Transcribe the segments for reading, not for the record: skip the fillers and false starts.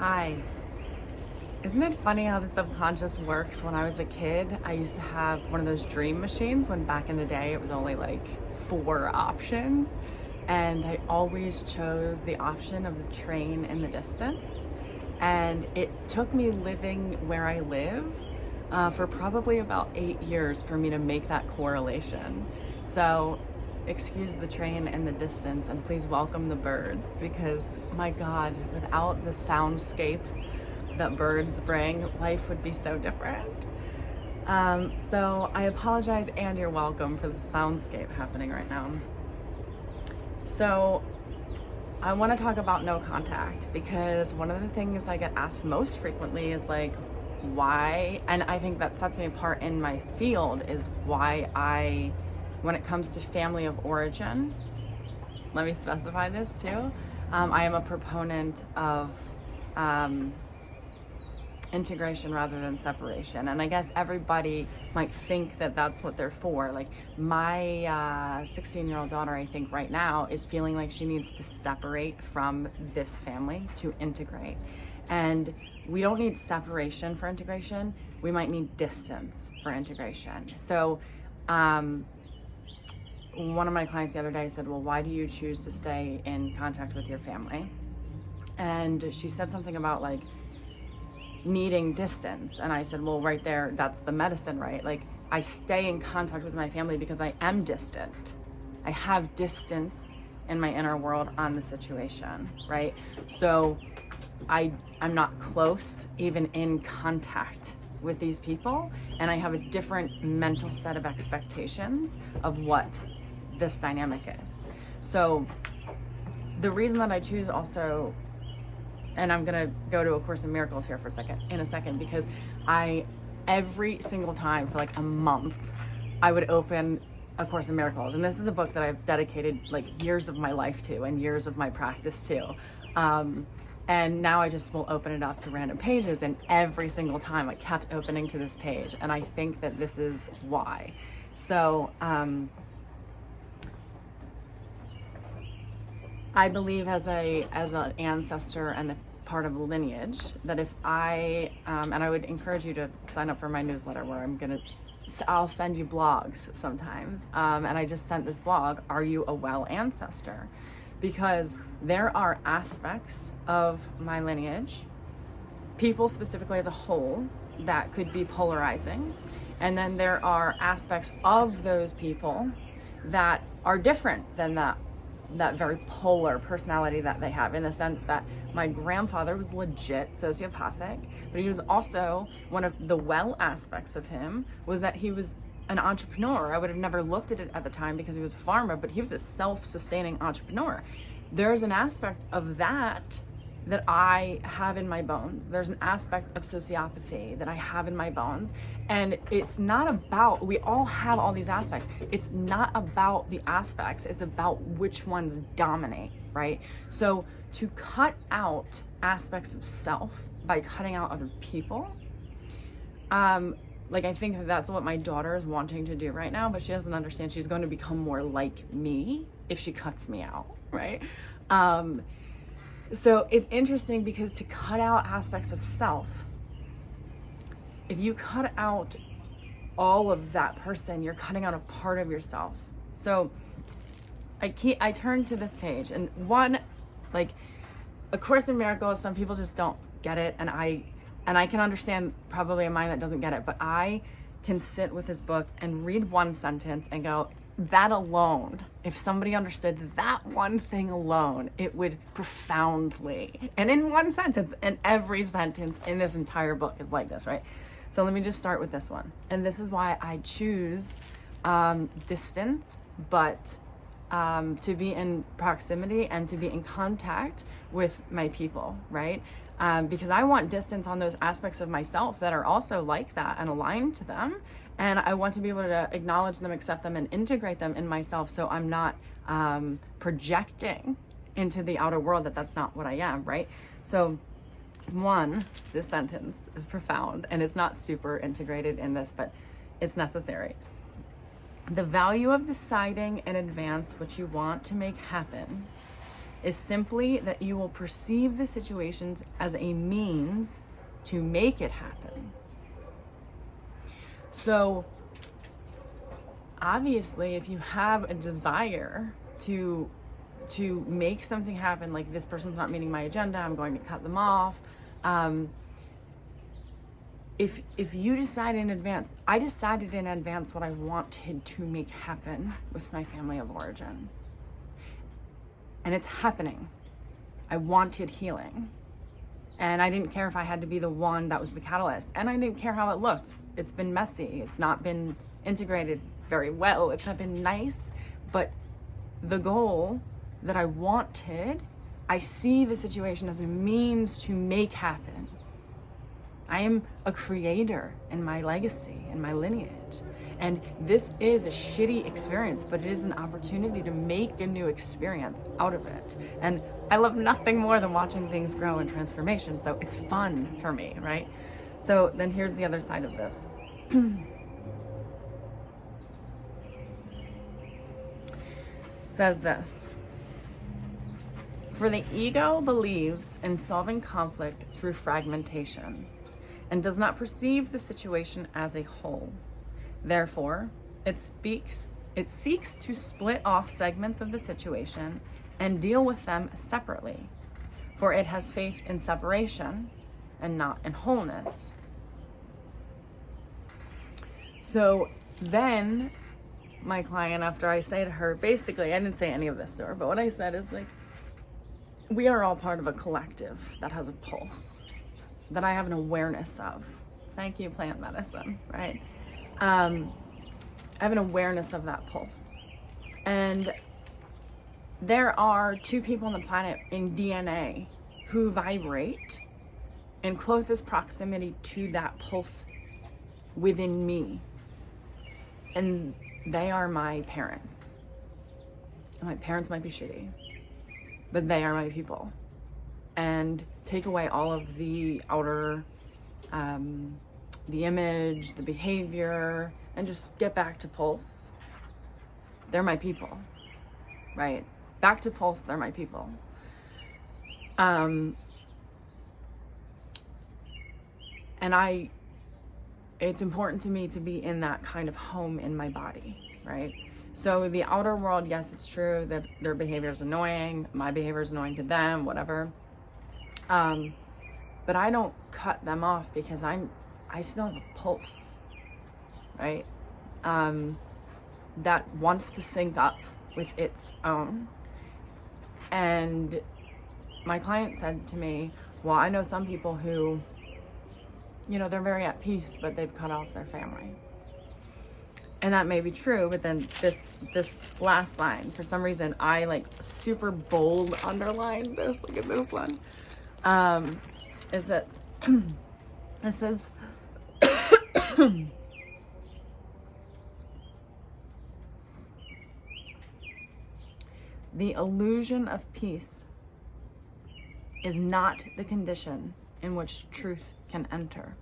Hi. Isn't it funny how the subconscious works? When I was a kid, I used to have one of those dream machines when back in the day it was only like 4 options. And I always chose the option of the train in the distance. And it took me living where I live for probably about 8 years for me to make that correlation. So excuse the train in the distance and please welcome the birds, because my God, without the soundscape that birds bring, life would be so different. So I apologize and you're welcome for the soundscape happening right now. So I want to talk about no contact, because one of the things I get asked most frequently is like, why, and I think that sets me apart in my field, is why when it comes to family of origin, let me specify this too, I am a proponent of integration rather than separation. And I guess everybody might think that that's what they're for. Like my 16-year-old daughter, I think right now, is feeling like she needs to separate from this family to integrate. And we don't need separation for integration. We might need distance for integration. So one of my clients the other day said, well, why do you choose to stay in contact with your family? And she said something about like needing distance. And I said, well, right there, that's the medicine, right? Like I stay in contact with my family because I am distant. I have distance in my inner world on the situation, right? So I'm not close even in contact with these people, and I have a different mental set of expectations of what this dynamic is. So the reason that I choose also, and I'm gonna go to A Course in Miracles here for in a second, because every single time for like a month, I would open A Course in Miracles. And this is a book that I've dedicated like years of my life to and years of my practice to. And now I just will open it up to random pages, and every single time I kept opening to this page. And I think that this is why. So I believe as an ancestor and a part of a lineage, that if and I would encourage you to sign up for my newsletter, where I'll send you blogs sometimes. And I just sent this blog, Are You a Well Ancestor? Because there are aspects of my lineage, people specifically as a whole, that could be polarizing. And then there are aspects of those people that are different than that very polar personality that they have, in the sense that my grandfather was legit sociopathic, but he was also, one of the well aspects of him was that he was an entrepreneur. I would have never looked at it at the time because he was a farmer, but he was a self-sustaining entrepreneur. There's an aspect of that I have in my bones. There's an aspect of sociopathy that I have in my bones. And it's not about, we all have all these aspects. It's not about the aspects, it's about which ones dominate, right? So to cut out aspects of self by cutting out other people, like I think that that's what my daughter is wanting to do right now, but she doesn't understand she's going to become more like me if she cuts me out, right? So it's interesting, because to cut out aspects of self, if you cut out all of that person, you're cutting out a part of yourself. So I turn to this page, and like A Course in Miracles, some people just don't get it, and I can understand probably a mind that doesn't get it, but I can sit with this book and read one sentence and go, that alone, if somebody understood that one thing alone, it would profoundly, and in one sentence, and every sentence in this entire book is like this, right? So let me just start with this one. And this is why I choose distance, but to be in proximity and to be in contact with my people, right? Because I want distance on those aspects of myself that are also like that and aligned to them. And I want to be able to acknowledge them, accept them, and integrate them in myself, so I'm not projecting into the outer world that that's not what I am, right? So this sentence is profound, and it's not super integrated in this, but it's necessary. The value of deciding in advance what you want to make happen is simply that you will perceive the situations as a means to make it happen. So obviously, if you have a desire to make something happen, like this person's not meeting my agenda, I'm going to cut them off. If you decide in advance, I decided in advance what I wanted to make happen with my family of origin. And it's happening. I wanted healing. And I didn't care if I had to be the one that was the catalyst. And I didn't care how it looked. It's been messy. It's not been integrated very well. It's not been nice. But the goal that I wanted, I see the situation as a means to make happen. I am a creator in my legacy, in my lineage. And this is a shitty experience, but it is an opportunity to make a new experience out of it. And I love nothing more than watching things grow in transformation. So it's fun for me, right? So then here's the other side of this. It says this: for the ego believes in solving conflict through fragmentation and does not perceive the situation as a whole. Therefore, it seeks to split off segments of the situation and deal with them separately, for it has faith in separation and not in wholeness. So then my client, after I say to her, basically, I didn't say any of this to her, but what I said is like, we are all part of a collective that has a pulse that I have an awareness of. Thank you, plant medicine, right? I have an awareness of that pulse. And there are two people on the planet in DNA who vibrate in closest proximity to that pulse within me. And they are my parents. My parents might be shitty, but they are my people. And take away all of the outer, the image, the behavior, and just get back to pulse. They're my people, right? Back to pulse, they're my people. And it's important to me to be in that kind of home in my body, right? So the outer world, yes, it's true that their behavior is annoying, my behavior is annoying to them, whatever. But I don't cut them off because I still have a pulse, right? That wants to sync up with its own. And my client said to me, well, I know some people who, you know, they're very at peace, but they've cut off their family. And that may be true, but then this last line, for some reason, I like super bold underlined this. Look at this one. Is that it says the illusion of peace is not the condition in which truth can enter.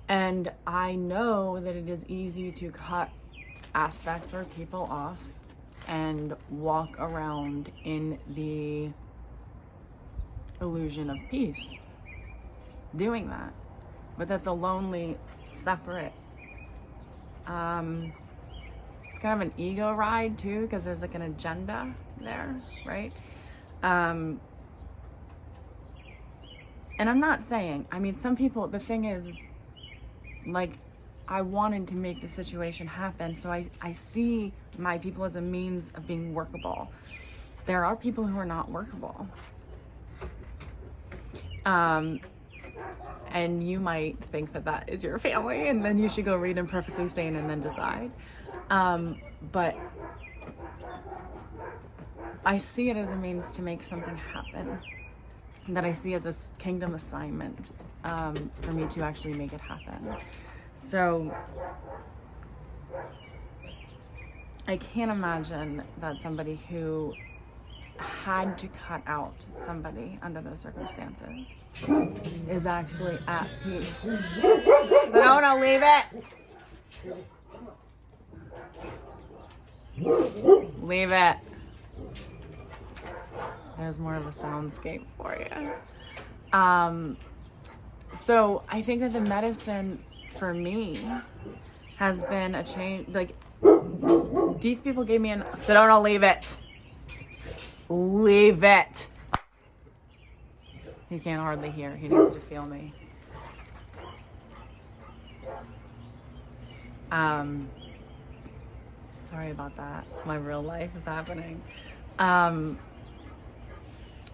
And I know that it is easy to cut aspects or people off and walk around in the illusion of peace doing that. But that's a lonely, separate, it's kind of an ego ride too, because there's like an agenda there, right? And I'm not saying, I mean, some people, the thing is, like, I wanted to make the situation happen, so I see my people as a means of being workable. There are people who are not workable. And you might think that that is your family, and then you should go read Imperfectly Sane and then decide. But I see it as a means to make something happen that I see as a kingdom assignment for me to actually make it happen. So I can't imagine that somebody who had to cut out somebody under those circumstances is actually at peace. So no, leave it. Leave it. there's more of a soundscape for you. So I think that the medicine for me has been a change. Like, these people gave me sit down, I'll leave it. Leave it. He can't hardly hear. He needs to feel me. Sorry about that. My real life is happening.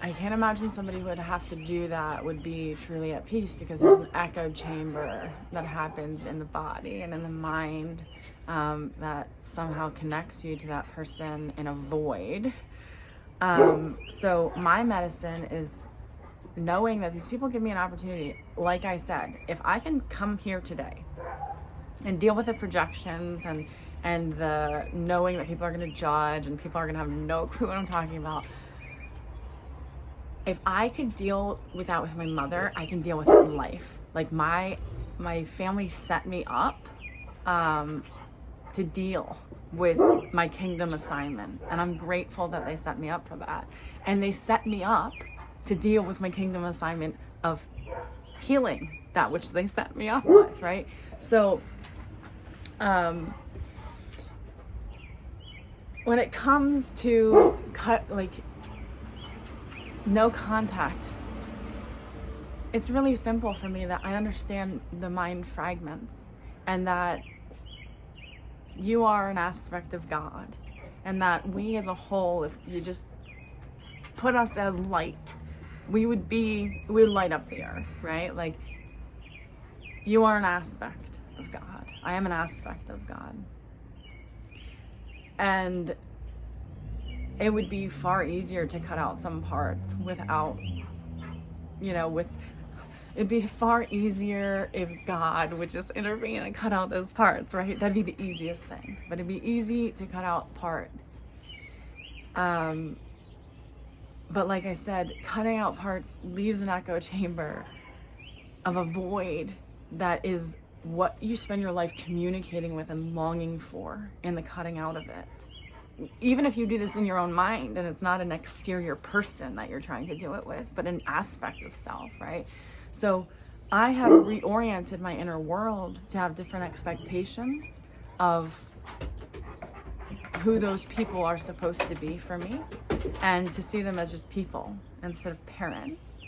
I can't imagine somebody who would have to do that would be truly at peace, because there's an echo chamber that happens in the body and in the mind that somehow connects you to that person in a void. So my medicine is knowing that these people give me an opportunity. Like I said, if I can come here today and deal with the projections and the knowing that people are going to judge and people are going to have no clue what I'm talking about, if I could deal with that with my mother, I can deal with it in life. Like, my family set me up to deal with my kingdom assignment, and I'm grateful that they set me up for that. And they set me up to deal with my kingdom assignment of healing that which they set me up with, right? So when it comes to no contact, it's really simple for me that I understand the mind fragments, and that you are an aspect of God, and that we as a whole, if you just put us as light, we would light up the earth, right? Like, you are an aspect of God. I am an aspect of God. And it would be far easier to cut out some parts without, it'd be far easier if God would just intervene and cut out those parts, right? That'd be the easiest thing. But it'd be easy to cut out parts. But like I said, cutting out parts leaves an echo chamber of a void that is what you spend your life communicating with and longing for in the cutting out of it. Even if you do this in your own mind and it's not an exterior person that you're trying to do it with, but an aspect of self, right? So I have reoriented my inner world to have different expectations of who those people are supposed to be for me, and to see them as just people instead of parents,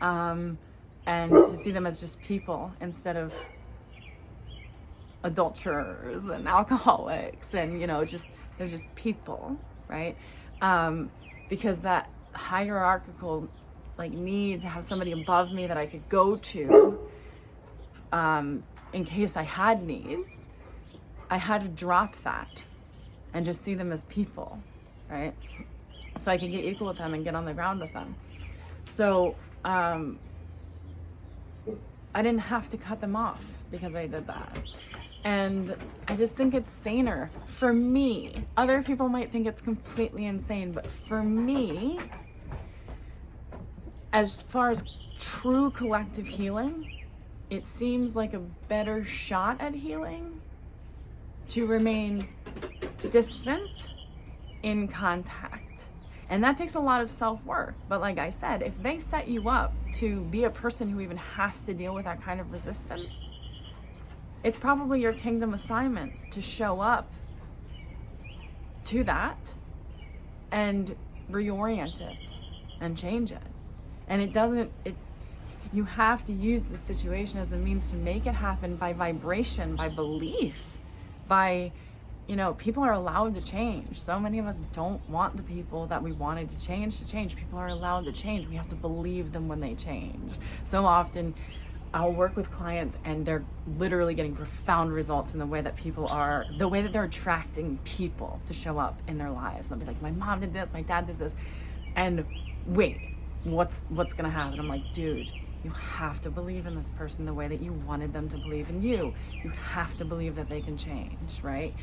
and to see them as just people instead of adulterers and alcoholics, and they're just people, right? Because that hierarchical need to have somebody above me that I could go to in case I had needs, I had to drop that and just see them as people, right? So I could get equal with them and get on the ground with them. So I didn't have to cut them off because I did that. And I just think it's saner for me. Other people might think it's completely insane, but for me, as far as true collective healing, it seems like a better shot at healing to remain distant in contact. And that takes a lot of self-work. But like I said, if they set you up to be a person who even has to deal with that kind of resistance, it's probably your kingdom assignment to show up to that and reorient it and change it. And you have to use the situation as a means to make it happen by vibration, by belief, by, people are allowed to change. So many of us don't want the people that we wanted to change. People are allowed to change. We have to believe them when they change. So often I'll work with clients and they're literally getting profound results in the way that they're attracting people to show up in their lives. They'll be like, my mom did this, my dad did this. And wait, what's gonna happen? I'm like, dude, you have to believe in this person the way that you wanted them to believe in you. You have to believe that they can change, right?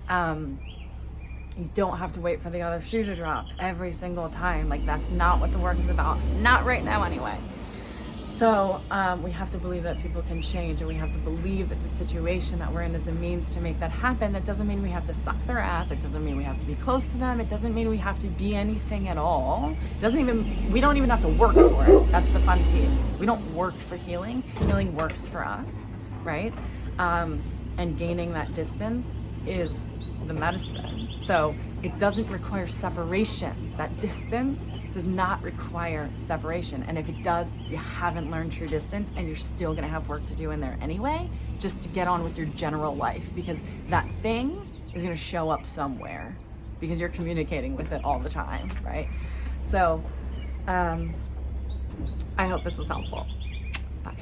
You don't have to wait for the other shoe to drop every single time. That's not what the work is about. Not right now anyway. So we have to believe that people can change, and we have to believe that the situation that we're in is a means to make that happen. That doesn't mean we have to suck their ass. It doesn't mean we have to be close to them. It doesn't mean we have to be anything at all. We don't even have to work for it. That's the fun piece. We don't work for healing. Healing works for us, right? And gaining that distance is the medicine. So it doesn't require separation. That distance does not require separation. And if it does, you haven't learned true distance, and you're still gonna have work to do in there anyway, just to get on with your general life, because that thing is gonna show up somewhere because you're communicating with it all the time, right? So I hope this was helpful. Bye.